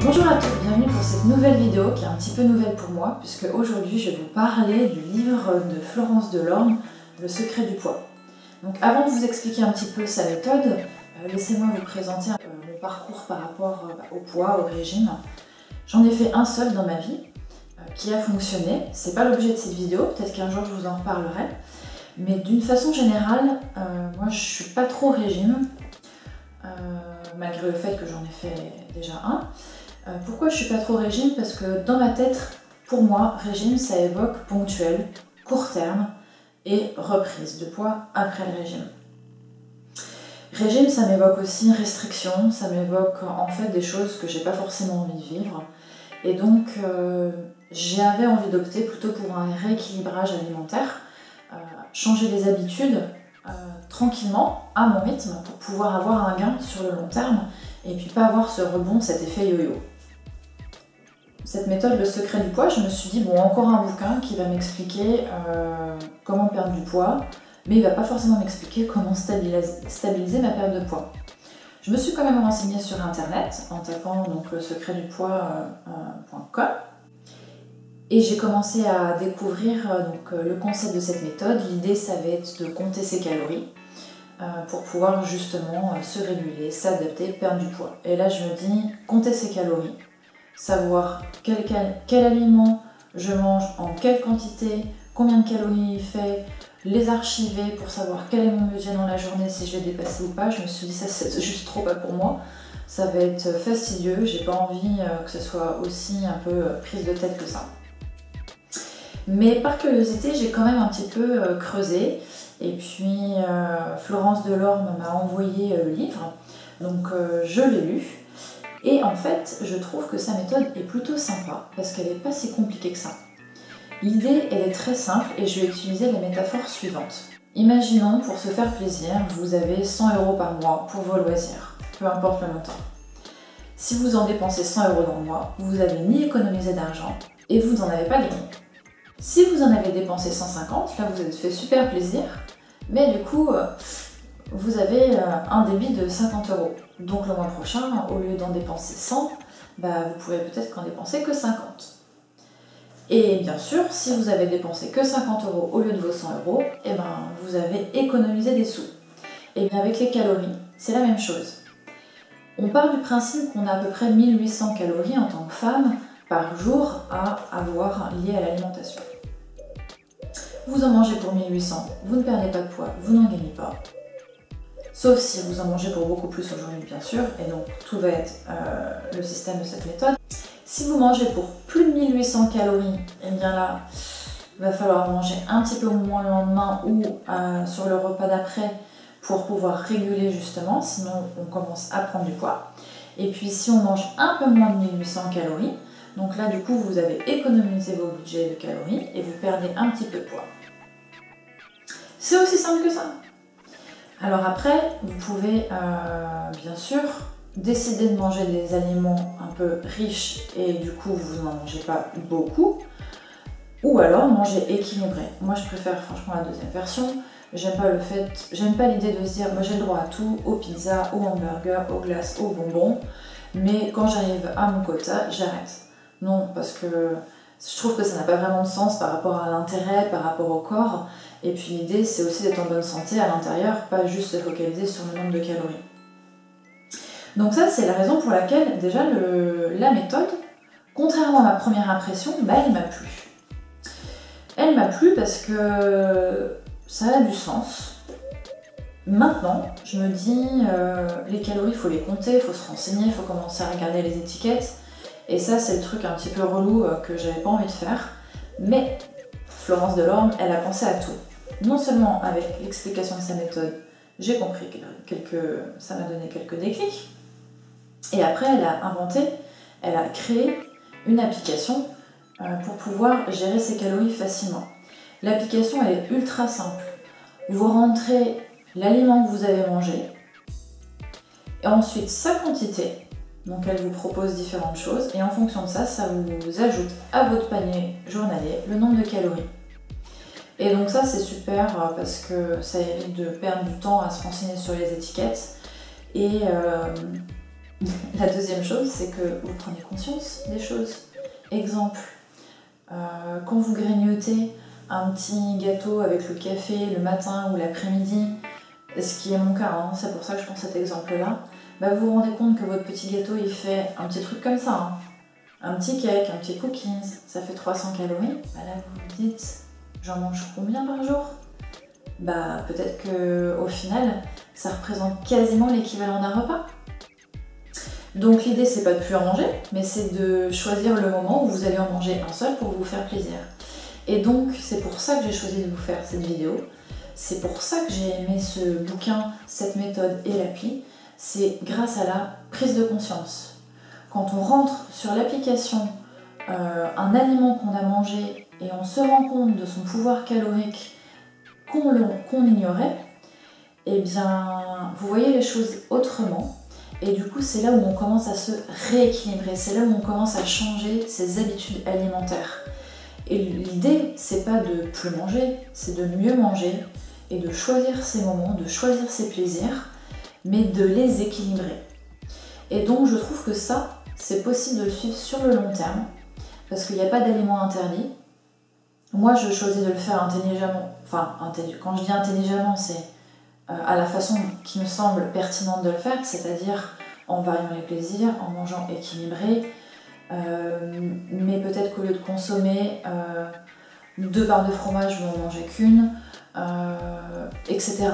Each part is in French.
Bonjour à tous, bienvenue pour cette nouvelle vidéo qui est un petit peu nouvelle pour moi puisque aujourd'hui je vais vous parler du livre de Florence Delorme, Le secret du poids. Donc avant de vous expliquer un petit peu sa méthode, laissez-moi vous présenter mon parcours par rapport au poids, au régime. J'en ai fait un seul dans ma vie qui a fonctionné, c'est pas l'objet de cette vidéo, peut-être qu'un jour je vous en reparlerai, mais d'une façon générale, moi je suis pas trop régime, malgré le fait que j'en ai fait déjà un. Pourquoi je suis pas trop régime? Parce que dans ma tête, pour moi, régime ça évoque ponctuel, court terme et reprise de poids après le régime. Régime ça m'évoque aussi restriction, ça m'évoque en fait des choses que j'ai pas forcément envie de vivre. Et donc j'avais envie d'opter plutôt pour un rééquilibrage alimentaire, changer les habitudes tranquillement, à mon rythme, pour pouvoir avoir un gain sur le long terme et puis pas avoir ce rebond, cet effet yo-yo. Cette méthode, le secret du poids, je me suis dit, bon, encore un bouquin qui va m'expliquer comment perdre du poids, mais il va pas forcément m'expliquer comment stabiliser ma perte de poids. Je me suis quand même renseignée sur internet en tapant donc le secret du poids.com et j'ai commencé à découvrir le concept de cette méthode. L'idée, ça va être de compter ses calories pour pouvoir justement se réguler, s'adapter, perdre du poids. Et là, je me dis, compter ses calories, savoir quel aliment je mange, en quelle quantité, combien de calories il fait, les archiver pour savoir quel est mon budget dans la journée, si je vais dépasser ou pas. Je me suis dit, ça c'est juste trop pas pour moi, ça va être fastidieux, j'ai pas envie que ce soit aussi un peu prise de tête que ça. Mais par curiosité, j'ai quand même un petit peu creusé, et puis Florence Delorme m'a envoyé le livre, donc je l'ai lu. Et en fait, je trouve que sa méthode est plutôt sympa parce qu'elle n'est pas si compliquée que ça. L'idée, elle est très simple et je vais utiliser la métaphore suivante. Imaginons, pour se faire plaisir, vous avez 100 € par mois pour vos loisirs, peu importe le montant. Si vous en dépensez 100 € dans le mois, vous n'avez ni économisé d'argent et vous n'en avez pas gagné. Si vous en avez dépensé 150, là vous êtes fait super plaisir, mais du coup, vous avez un débit de 50 €. Donc le mois prochain, au lieu d'en dépenser 100, vous pourrez peut-être qu'en dépenser que 50. Et bien sûr, si vous avez dépensé que 50 € au lieu de vos 100 €, vous avez économisé des sous. Et bien avec les calories, c'est la même chose. On part du principe qu'on a à peu près 1800 calories en tant que femme par jour à avoir liées à l'alimentation. Vous en mangez pour 1800, vous ne perdez pas de poids, vous n'en gagnez pas. Sauf si vous en mangez pour beaucoup plus aujourd'hui, bien sûr, et donc tout va être le système de cette méthode. Si vous mangez pour plus de 1800 calories, et bien là, il va falloir manger un petit peu moins le lendemain ou sur le repas d'après pour pouvoir réguler justement, sinon on commence à prendre du poids. Et puis si on mange un peu moins de 1800 calories, donc là du coup vous avez économisé vos budgets de calories et vous perdez un petit peu de poids. C'est aussi simple que ça. Alors après, vous pouvez bien sûr décider de manger des aliments un peu riches et du coup vous n'en mangez pas beaucoup, ou alors manger équilibré. Moi je préfère franchement la deuxième version. J'aime pas l'idée de se dire j'ai le droit à tout, aux pizzas, aux hamburgers, aux glaces, aux bonbons, mais quand j'arrive à mon quota, j'arrête. Non, parce que je trouve que ça n'a pas vraiment de sens par rapport à l'intérêt, par rapport au corps. Et puis l'idée, c'est aussi d'être en bonne santé à l'intérieur, pas juste se focaliser sur le nombre de calories. Donc ça, c'est la raison pour laquelle, déjà, la méthode, contrairement à ma première impression, elle m'a plu. Elle m'a plu parce que ça a du sens. Maintenant, je me dis, les calories, il faut les compter, il faut se renseigner, il faut commencer à regarder les étiquettes. Et ça, c'est le truc un petit peu relou que j'avais pas envie de faire. Mais Florence Delorme, elle a pensé à tout. Non seulement avec l'explication de sa méthode, j'ai compris ça m'a donné quelques déclics. Et après, elle a créé une application pour pouvoir gérer ses calories facilement. L'application, elle est ultra simple. Vous rentrez l'aliment que vous avez mangé, et ensuite sa quantité. Donc elle vous propose différentes choses, et en fonction de ça, ça vous ajoute à votre panier journalier le nombre de calories. Et donc ça c'est super parce que ça évite de perdre du temps à se renseigner sur les étiquettes et La deuxième chose, c'est que vous prenez conscience des choses. Exemple, quand vous grignotez un petit gâteau avec le café le matin ou l'après-midi, ce qui est mon cas, hein, c'est pour ça que je prends cet exemple-là, bah vous vous rendez compte que votre petit gâteau il fait un petit truc comme ça, hein. Un petit cake, un petit cookies, ça fait 300 calories. Bah là vous vous dites, j'en mange combien par jour? Bah peut-être que au final, ça représente quasiment l'équivalent d'un repas. Donc l'idée c'est pas de plus en manger, mais c'est de choisir le moment où vous allez en manger un seul pour vous faire plaisir. Et donc c'est pour ça que j'ai choisi de vous faire cette vidéo. C'est pour ça que j'ai aimé ce bouquin, cette méthode et l'appli. C'est grâce à la prise de conscience. Quand on rentre sur l'application un aliment qu'on a mangé et on se rend compte de son pouvoir calorique qu'on ignorait, eh bien vous voyez les choses autrement. Et du coup, c'est là où on commence à se rééquilibrer, c'est là où on commence à changer ses habitudes alimentaires. Et l'idée, c'est pas de plus manger, c'est de mieux manger et de choisir ses moments, de choisir ses plaisirs, mais de les équilibrer. Et donc, je trouve que ça, c'est possible de le suivre sur le long terme, parce qu'il n'y a pas d'aliments interdits. Moi, je choisis de le faire intelligemment. Enfin, quand je dis intelligemment, c'est à la façon qui me semble pertinente de le faire, c'est-à-dire en variant les plaisirs, en mangeant équilibré, mais peut-être qu'au lieu de consommer 2 barres de fromage, je vais en manger qu'une, etc.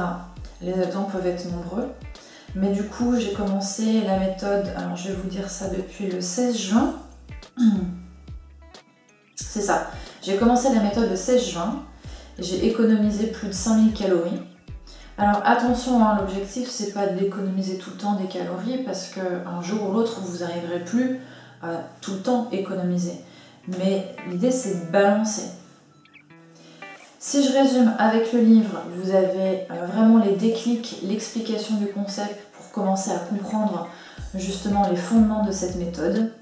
Les exemples peuvent être nombreux. Mais du coup, j'ai commencé la méthode, alors je vais vous dire ça depuis le 16 juin. C'est ça, j'ai commencé la méthode le 16 juin, j'ai économisé plus de 5000 calories. Alors attention, hein, l'objectif c'est pas d'économiser tout le temps des calories parce qu'un jour ou l'autre vous n'arriverez plus à tout le temps économiser. Mais l'idée c'est de balancer. Si je résume avec le livre, vous avez vraiment les déclics, l'explication du concept pour commencer à comprendre justement les fondements de cette méthode.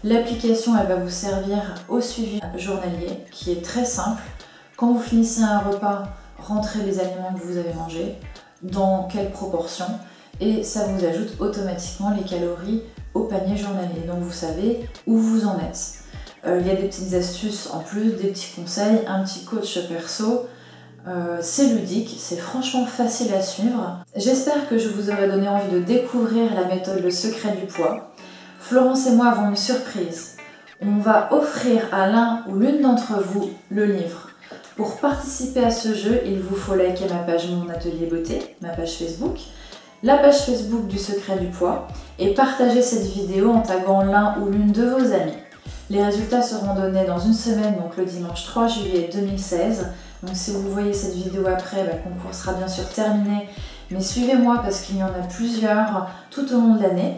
L'application elle va vous servir au suivi journalier qui est très simple. Quand vous finissez un repas, rentrez les aliments que vous avez mangés, dans quelle proportion, et ça vous ajoute automatiquement les calories au panier journalier. Donc vous savez où vous en êtes. Il y a des petites astuces en plus, des petits conseils, un petit coach perso. C'est ludique, c'est franchement facile à suivre. J'espère que je vous aurai donné envie de découvrir la méthode Le Secret du Poids. Florence et moi avons une surprise. On va offrir à l'un ou l'une d'entre vous le livre. Pour participer à ce jeu, il vous faut liker ma page Mon Atelier Beauté, ma page Facebook, la page Facebook du Secret du Poids et partager cette vidéo en taguant l'un ou l'une de vos amis. Les résultats seront donnés dans une semaine, donc le dimanche 3 juillet 2016. Donc si vous voyez cette vidéo après, le concours sera bien sûr terminé, mais suivez-moi parce qu'il y en a plusieurs tout au long de l'année.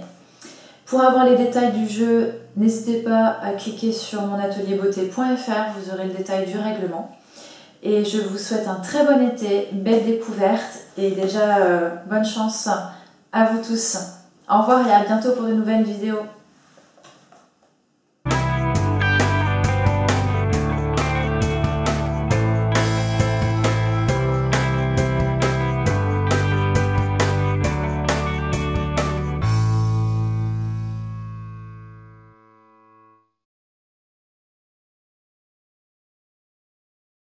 Pour avoir les détails du jeu, n'hésitez pas à cliquer sur monatelierbeauté.fr, vous aurez le détail du règlement. Et je vous souhaite un très bon été, belle découverte et déjà bonne chance à vous tous. Au revoir et à bientôt pour de nouvelles vidéos.